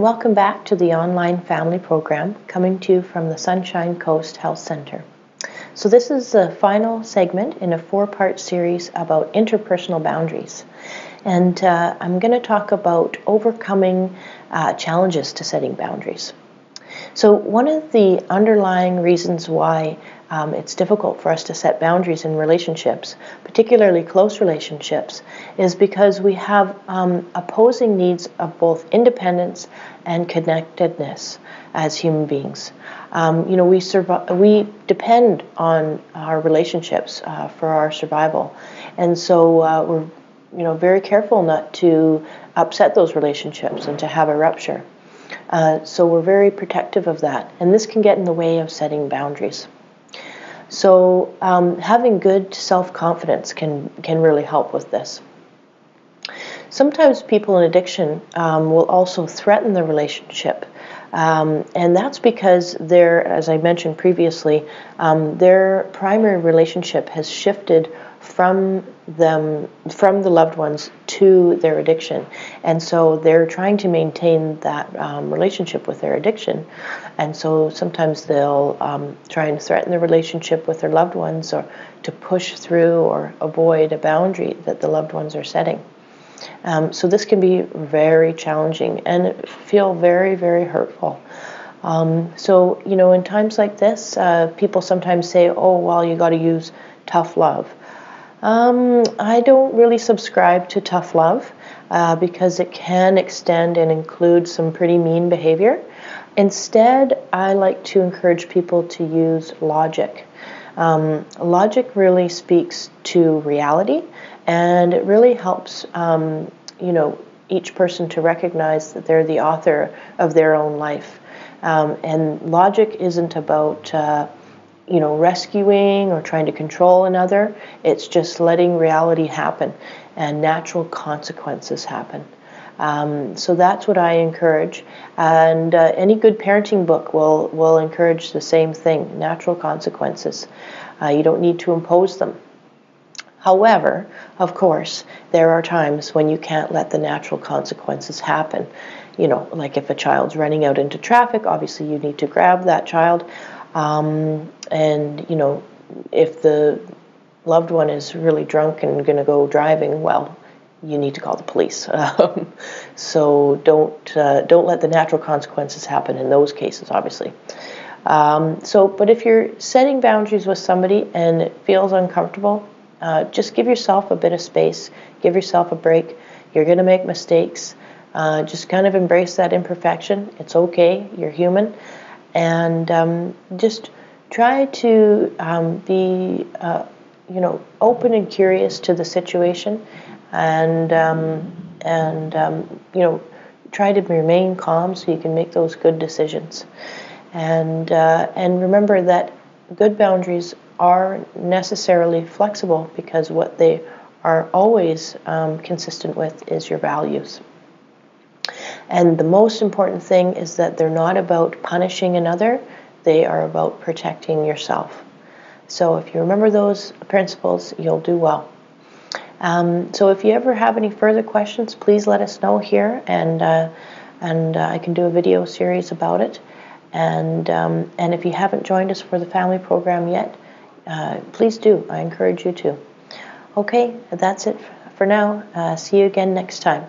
welcome back to the online family program coming to you from the Sunshine Coast Health Center. So this is the final segment in a 4-part series about interpersonal boundaries. And I'm going to talk about overcoming challenges to setting boundaries. So one of the underlying reasons why it's difficult for us to set boundaries in relationships, particularly close relationships, is because we have opposing needs of both independence and connectedness as human beings. We depend on our relationships for our survival, and so we're very careful not to upset those relationships and to have a rupture. So we're very protective of that, and this can get in the way of setting boundaries. So having good self-confidence can really help with this. Sometimes people in addiction will also threaten the relationship, and that's because as I mentioned previously, their primary relationship has shifted from the loved ones to their addiction, and so they're trying to maintain that relationship with their addiction, and so sometimes they'll try and threaten the relationship with their loved ones, or to push through or avoid a boundary that the loved ones are setting. So this can be very challenging and feel very, very hurtful. So in times like this, people sometimes say, "Oh, well, you got to use tough love." I don't really subscribe to tough love because it can extend and include some pretty mean behavior. Instead, I like to encourage people to use logic. Logic really speaks to reality, and it really helps each person to recognize that they're the author of their own life. And logic isn't about rescuing or trying to control another. It's just letting reality happen and natural consequences happen. So that's what I encourage. And any good parenting book will encourage the same thing, natural consequences. You don't need to impose them. However, of course, there are times when you can't let the natural consequences happen. Like if a child's running out into traffic, obviously you need to grab that child. And if the loved one is really drunk and going to go driving, well, you need to call the police. So don't let the natural consequences happen in those cases, obviously. But if you're setting boundaries with somebody and it feels uncomfortable, just give yourself a bit of space, give yourself a break. You're going to make mistakes. Just kind of embrace that imperfection. It's okay. You're human. And just try to be, open and curious to the situation, and try to remain calm so you can make those good decisions. And remember that good boundaries are necessarily flexible, because what they are always consistent with is your values. And the most important thing is that they're not about punishing another, they are about protecting yourself. So if you remember those principles, you'll do well. So if you ever have any further questions, please let us know here, and I can do a video series about it. And if you haven't joined us for the family program yet, please do. I encourage you to. Okay, that's it for now. See you again next time.